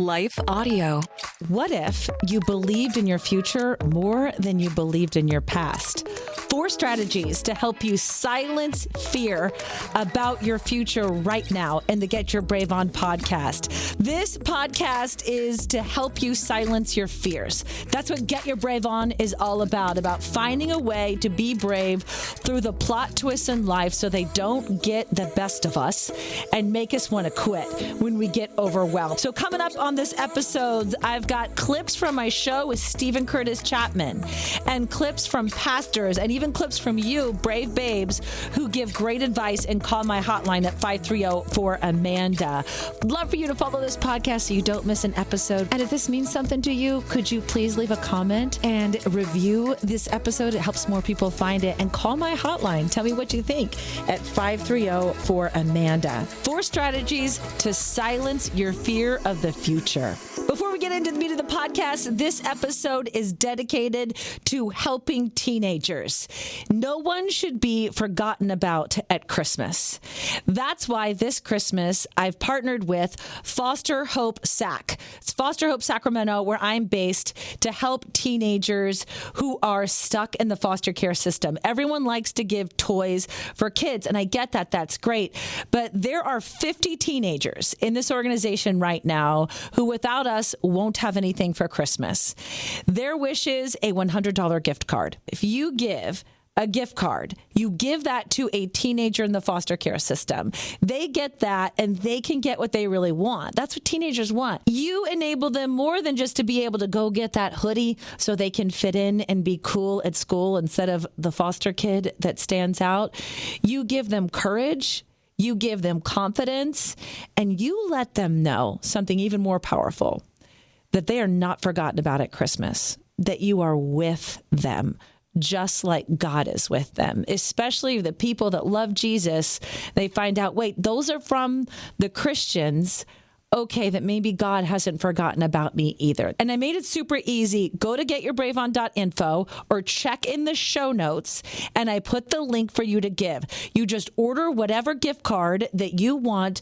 Life Audio. What if you believed in your future more than you believed in your past? 4 strategies to help you silence fear about your future right now in the Get Your Brave On podcast. This podcast is to help you silence your fears. That's what Get Your Brave On is all about finding a way to be brave through the plot twists in life so they don't get the best of us and make us want to quit when we get overwhelmed. So coming up on this episode, I've got clips from my show with Stephen Curtis Chapman and clips from pastors and even clips from you, brave babes, who give great advice and call my hotline at 530-4AMANDA. Love for you to follow this podcast so you don't miss an episode. And if this means something to you, could you please leave a comment and review this episode? It helps more people find it. And call my hotline. Tell me what you think at 530-4AMANDA. 4 strategies to silence your fear of the future. Before we get into the meat of the podcast, this episode is dedicated to helping teenagers. No one should be forgotten about at Christmas. That's why this Christmas I've partnered with Foster Hope Sac. It's Foster Hope Sacramento, where I'm based, to help teenagers who are stuck in the foster care system. Everyone likes to give toys for kids, and I get that. That's great. But there are 50 teenagers in this organization right now who, without us, won't have anything for Christmas. Their wish is a $100 gift card. If you give a gift card, you give that to a teenager in the foster care system. They get that and they can get what they really want. That's what teenagers want. You enable them more than just to be able to go get that hoodie so they can fit in and be cool at school instead of the foster kid that stands out. You give them courage. You give them confidence, and you let them know something even more powerful, that they are not forgotten about at Christmas, that you are with them, just like God is with them, especially the people that love Jesus. They find out, wait, those are from the Christians. Okay, that maybe God hasn't forgotten about me either. And I made it super easy. Go to getyourbraveon.info or check in the show notes, and I put the link for you to give. You just order whatever gift card that you want,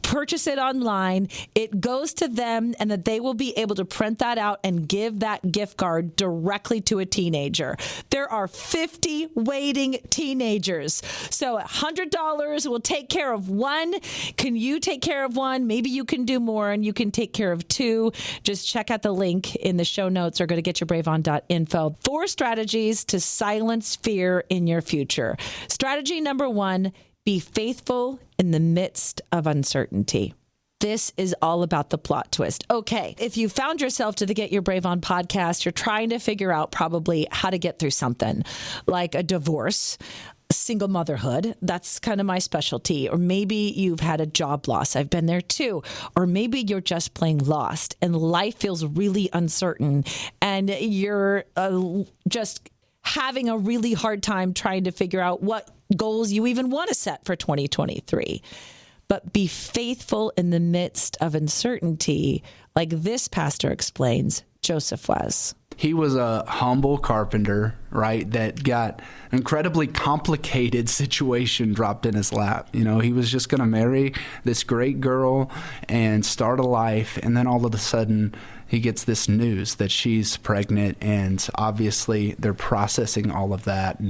purchase it online. It goes to them, and that they will be able to print that out and give that gift card directly to a teenager. There are 50 waiting teenagers. So $100 will take care of one. Can you take care of one? Maybe you can do more and you can take care of 2. Just check out the link in the show notes or go to getyourbraveon.info. 4 strategies to silence fear in your future. Strategy number 1, be faithful in the midst of uncertainty. This is all about the plot twist. Okay, if you found yourself to the Get Your Brave On podcast, you're trying to figure out probably how to get through something like a divorce, single motherhood. That's kind of my specialty. Or maybe you've had a job loss. I've been there too. Or maybe you're just plain lost and life feels really uncertain and you're just having a really hard time trying to figure out what goals you even want to set for 2023. But be faithful in the midst of uncertainty, like this pastor explains Joseph was. He was a humble carpenter, right, that got an incredibly complicated situation dropped in his lap. You know, he was just going to marry this great girl and start a life, and then all of a sudden he gets this news that she's pregnant, and obviously they're processing all of that.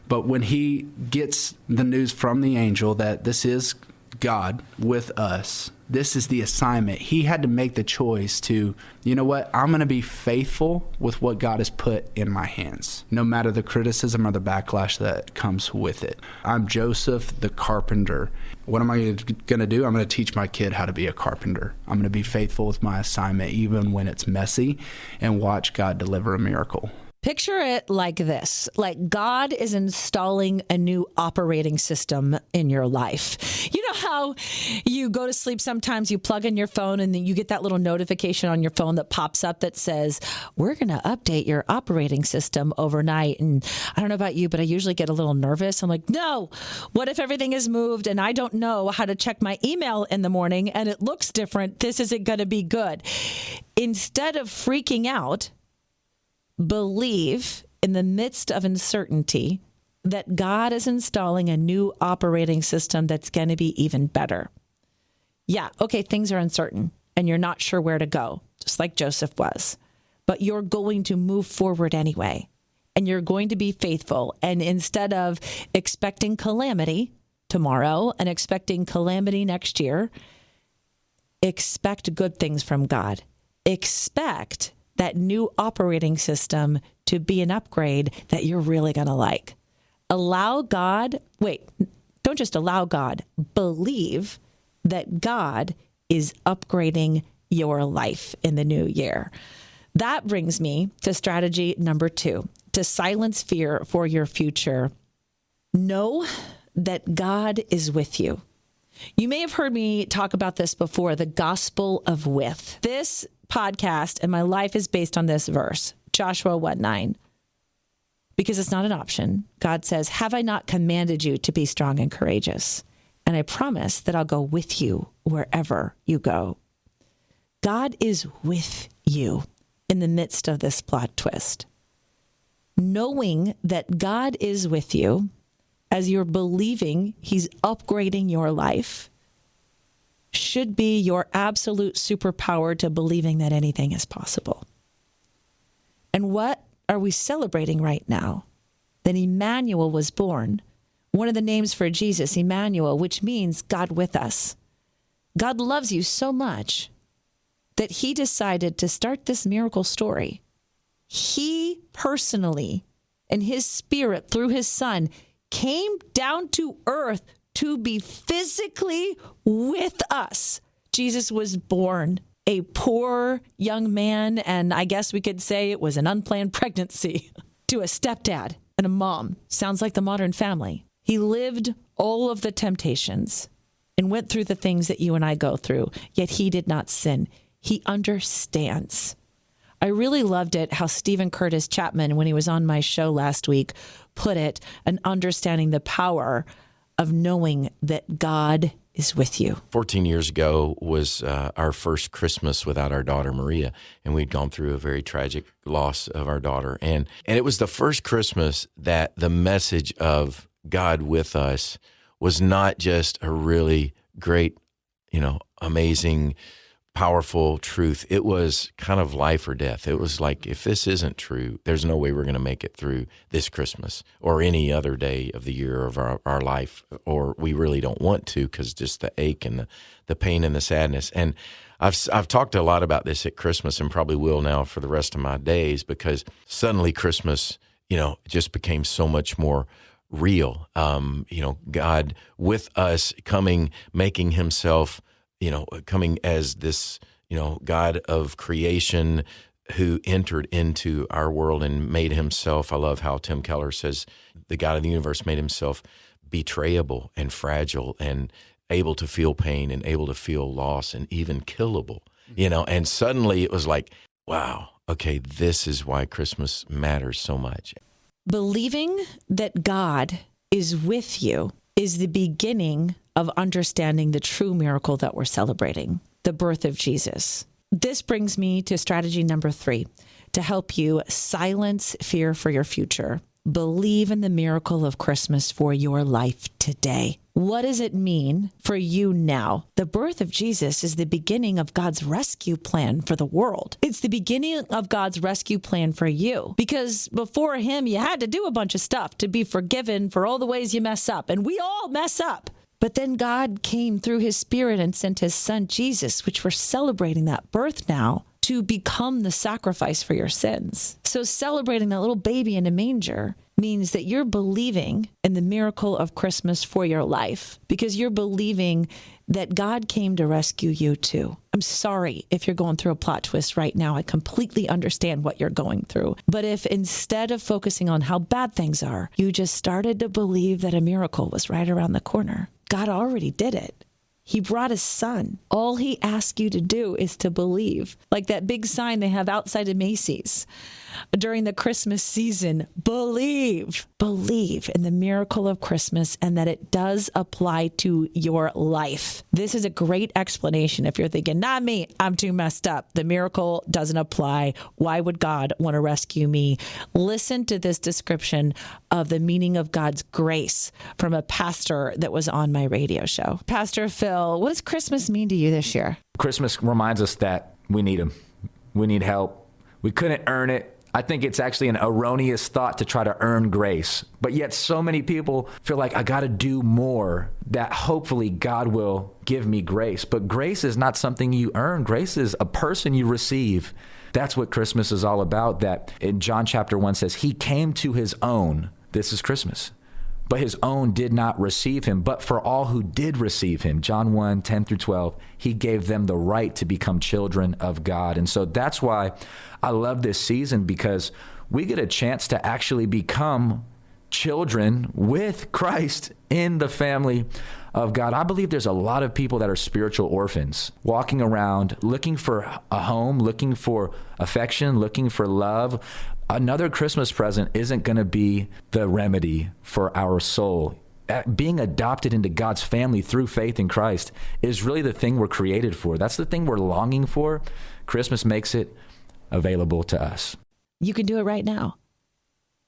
But when he gets the news from the angel that this is God with us, this is the assignment, he had to make the choice to, you know what, I'm going to be faithful with what God has put in my hands, no matter the criticism or the backlash that comes with it. I'm Joseph the carpenter. What am I going to do? I'm going to teach my kid how to be a carpenter. I'm going to be faithful with my assignment, even when it's messy, and watch God deliver a miracle. Picture it like this, like God is installing a new operating system in your life. You know how you go to sleep sometimes, you plug in your phone and then you get that little notification on your phone that pops up that says, we're going to update your operating system overnight. And I don't know about you, but I usually get a little nervous. I'm like, no, what if everything is moved and I don't know how to check my email in the morning and it looks different? This isn't going to be good. Instead of freaking out, believe in the midst of uncertainty that God is installing a new operating system that's going to be even better. Yeah, okay, things are uncertain. and you're not sure where to go, just like Joseph was. But you're going to move forward anyway, and you're going to be faithful. And instead of expecting calamity tomorrow and expecting calamity next year, expect good things from God. Expect that new operating system to be an upgrade that you're really going to like. Allow God, don't just allow God, believe that God is upgrading your life in the new year. That brings me to strategy number 2, to silence fear for your future. Know that God is with you. You may have heard me talk about this before, the gospel of with. This podcast and my life is based on this verse, Joshua 1:9. Because it's not an option. God says, have I not commanded you to be strong and courageous? And I promise that I'll go with you wherever you go. God is with you in the midst of this plot twist. Knowing that God is with you as you're believing he's upgrading your life should be your absolute superpower to believing that anything is possible. And what are we celebrating right now? That Emmanuel was born. One of the names for Jesus, Emmanuel, which means God with us. God loves you so much that he decided to start this miracle story. He personally, in his spirit, through his son, came down to earth to be physically with us. Jesus was born a poor young man, and I guess we could say it was an unplanned pregnancy, to a stepdad and a mom. Sounds like the modern family. He lived all of the temptations and went through the things that you and I go through, yet he did not sin. He understands. I really loved it how Stephen Curtis Chapman, when he was on my show last week, put it, and understanding the power of knowing that God is with you. 14 years ago was our first Christmas without our daughter, Maria, and we'd gone through a very tragic loss of our daughter. And it was the first Christmas that the message of God with us was not just a really great, amazing, powerful truth. It was kind of life or death. It was like, if this isn't true, there's no way we're going to make it through this Christmas or any other day of the year of our life, or we really don't want to, because just the ache and the pain and the sadness. And I've talked a lot about this at Christmas, and probably will now for the rest of my days, because suddenly Christmas, just became so much more real. God with us, coming, making himself, coming as this, God of creation who entered into our world and made himself. I love how Tim Keller says the God of the universe made himself betrayable and fragile and able to feel pain and able to feel loss and even killable, and suddenly it was like, wow, okay, this is why Christmas matters so much. Believing that God is with you is the beginning of understanding the true miracle that we're celebrating, the birth of Jesus. This brings me to strategy number 3, to help you silence fear for your future. Believe in the miracle of Christmas for your life today. What does it mean for you now? The birth of Jesus is the beginning of God's rescue plan for the world. It's the beginning of God's rescue plan for you, because before him, you had to do a bunch of stuff to be forgiven for all the ways you mess up, and we all mess up. But then God came through his spirit and sent his son, Jesus, which we're celebrating that birth now, to become the sacrifice for your sins. So celebrating that little baby in a manger means that you're believing in the miracle of Christmas for your life, because you're believing that God came to rescue you too. I'm sorry if you're going through a plot twist right now. I completely understand what you're going through. But if instead of focusing on how bad things are, you just started to believe that a miracle was right around the corner, God already did it. He brought his son. All he asks you to do is to believe. Like that big sign they have outside of Macy's during the Christmas season. Believe. Believe in the miracle of Christmas and that it does apply to your life. This is a great explanation if you're thinking, not me, I'm too messed up. The miracle doesn't apply. Why would God want to rescue me? Listen to this description of the meaning of God's grace from a pastor that was on my radio show. Pastor Phil Will, what does Christmas mean to you this year? Christmas reminds us that we need him. We need help. We couldn't earn it. I think it's actually an erroneous thought to try to earn grace. But yet so many people feel like I got to do more, that hopefully God will give me grace. But grace is not something you earn. Grace is a person you receive. That's what Christmas is all about. That in John chapter 1 says, he came to his own. This is Christmas. But his own did not receive him. But for all who did receive him, John 1, 10 through 12, he gave them the right to become children of God. And so that's why I love this season, because we get a chance to actually become children with Christ in the family of God. I believe there's a lot of people that are spiritual orphans walking around looking for a home, looking for affection, looking for love. Another Christmas present isn't going to be the remedy for our soul. Being adopted into God's family through faith in Christ is really the thing we're created for. That's the thing we're longing for. Christmas makes it available to us. You can do it right now.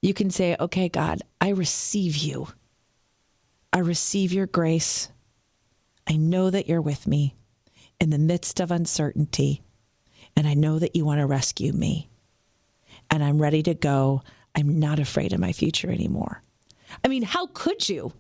You can say, okay, God, I receive you. I receive your grace. I know that you're with me in the midst of uncertainty, and I know that you want to rescue me. And I'm ready to go. I'm not afraid of my future anymore. I mean, how could you,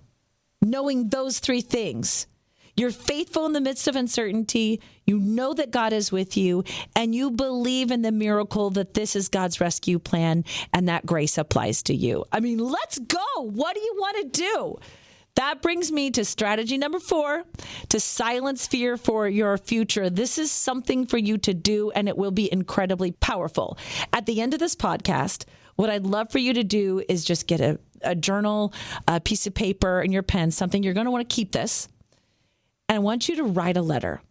knowing those three things? You're faithful in the midst of uncertainty. You know that God is with you, and you believe in the miracle that this is God's rescue plan and that grace applies to you. I mean, let's go. What do you want to do? That brings me to strategy number 4, to silence fear for your future. This is something for you to do, and it will be incredibly powerful. At the end of this podcast, what I'd love for you to do is just get a journal, a piece of paper, and your pen, something you're going to want to keep this. And I want you to write a letter.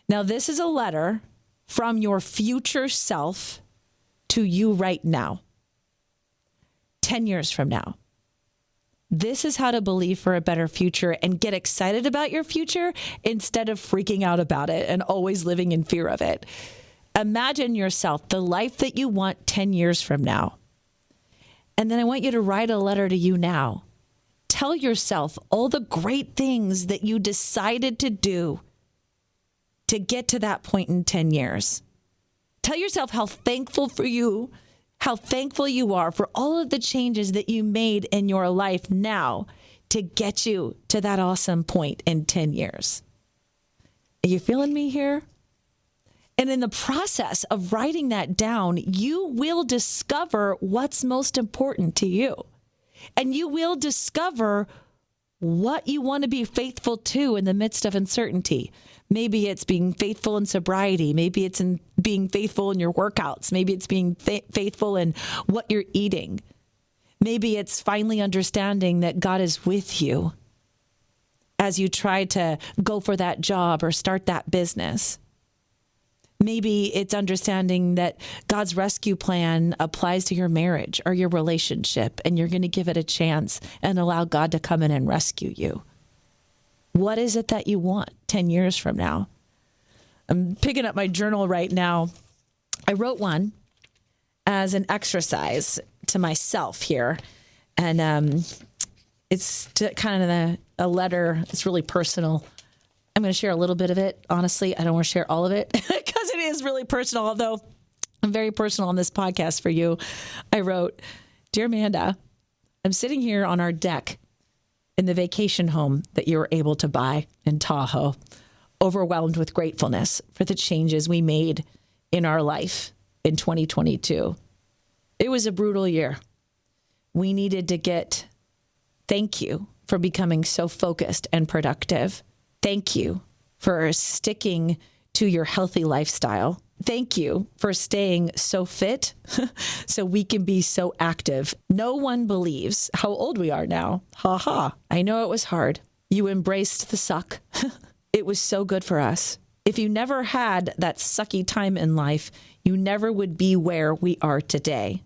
Now, this is a letter from your future self to you right now, 10 years from now. This is how to believe for a better future and get excited about your future instead of freaking out about it and always living in fear of it. Imagine yourself, the life that you want 10 years from now. And then I want you to write a letter to you now. Tell yourself all the great things that you decided to do to get to that point in 10 years. Tell yourself how thankful you are for all of the changes that you made in your life now to get you to that awesome point in 10 years. Are you feeling me here? And in the process of writing that down, you will discover what's most important to you. And you will discover what you want to be faithful to in the midst of uncertainty. Maybe it's being faithful in sobriety. Maybe it's in being faithful in your workouts. Maybe it's being faithful in what you're eating. Maybe it's finally understanding that God is with you as you try to go for that job or start that business. Maybe it's understanding that God's rescue plan applies to your marriage or your relationship, and you're going to give it a chance and allow God to come in and rescue you. What is it that you want 10 years from now? I'm picking up my journal right now. I wrote one as an exercise to myself here. And it's to kind of a letter. It's really personal. I'm going to share a little bit of it. Honestly, I don't want to share all of it because it is really personal, although I'm very personal on this podcast for you. I wrote, "Dear Amanda, I'm sitting here on our deck in the vacation home that you were able to buy in Tahoe, overwhelmed with gratefulness for the changes we made in our life in 2022. It was a brutal year. We needed to thank you for becoming so focused and productive. Thank you for sticking to your healthy lifestyle. Thank you for staying so fit so we can be so active. No one believes how old we are now. Ha ha. I know it was hard. You embraced the suck. It was so good for us. If you never had that sucky time in life, you never would be where we are today.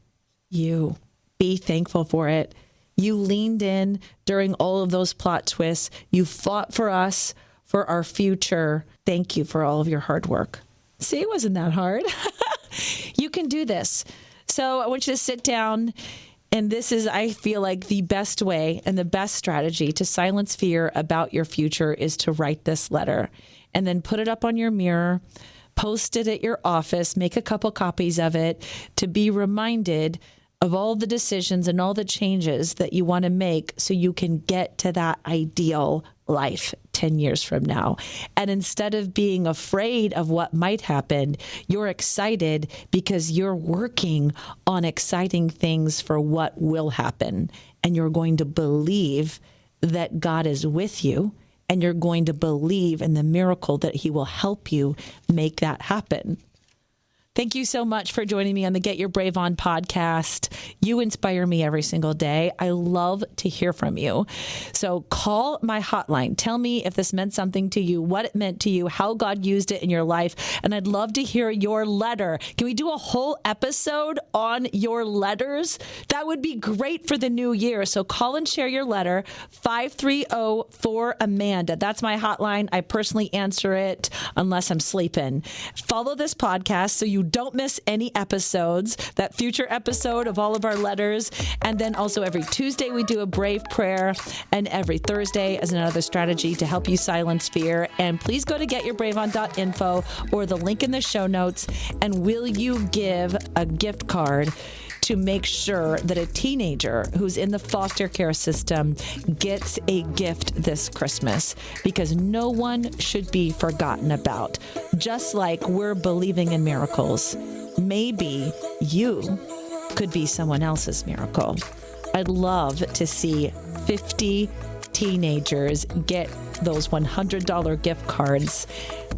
You be thankful for it. You leaned in during all of those plot twists. You fought for us, for our future. Thank you for all of your hard work." See, it wasn't that hard. You can do this. So I want you to sit down And this is, I feel like, the best way and the best strategy to silence fear about your future is to write this letter and then put it up on your mirror, post it at your office, make a couple copies of it to be reminded of all the decisions and all the changes that you want to make so you can get to that ideal life 10 years from now. And instead of being afraid of what might happen, you're excited because you're working on exciting things for what will happen. And you're going to believe that God is with you, and you're going to believe in the miracle that he will help you make that happen. Thank you so much for joining me on the Get Your Brave On podcast. You inspire me every single day. I love to hear from you. So call my hotline. Tell me if this meant something to you, what it meant to you, how God used it in your life. And I'd love to hear your letter. Can we do a whole episode on your letters? That would be great for the new year. So call and share your letter, 530-4AMANDA. That's my hotline. I personally answer it unless I'm sleeping. Follow this podcast so you don't miss any episodes, that future episode of all of our letters. And then also every Tuesday we do a brave prayer, and every Thursday as another strategy to help you silence fear. And please go to getyourbraveon.info or the link in the show notes. And will you give a gift card to make sure that a teenager who's in the foster care system gets a gift this Christmas? Because no one should be forgotten about. Just like we're believing in miracles, maybe you could be someone else's miracle. I'd love to see 50 teenagers get those $100 gift cards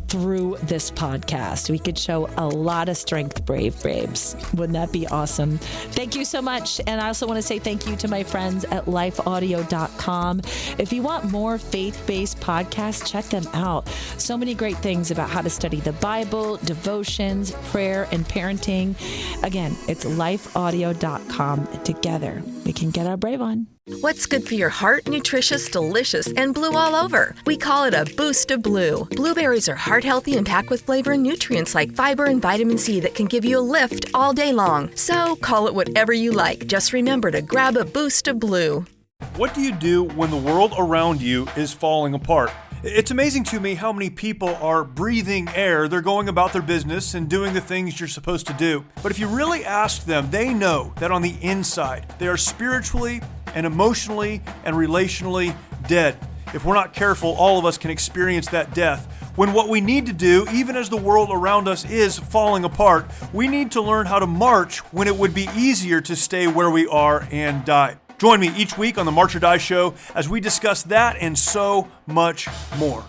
through this podcast. We could show a lot of strength, brave babes. Wouldn't that be awesome? Thank you so much. And I also want to say thank you to my friends at lifeaudio.com. If you want more faith-based podcasts, check them out. So many great things about how to study the Bible, devotions, prayer, and parenting. Again, it's lifeaudio.com. Together, we can get our brave on. What's good for your heart? Nutritious, delicious, and blue all over. We call it a boost of blue. Blueberries are heart healthy and packed with flavor and nutrients like fiber and vitamin C that can give you a lift all day long. So call it whatever you like. Just remember to grab a boost of blue. What do you do when the world around you is falling apart? It's amazing to me how many people are breathing air. They're going about their business and doing the things you're supposed to do. But if you really ask them, they know that on the inside, they are spiritually and emotionally and relationally dead. If we're not careful, all of us can experience that death. When what we need to do, even as the world around us is falling apart, we need to learn how to march when it would be easier to stay where we are and die. Join me each week on the March or Die Show as we discuss that and so much more.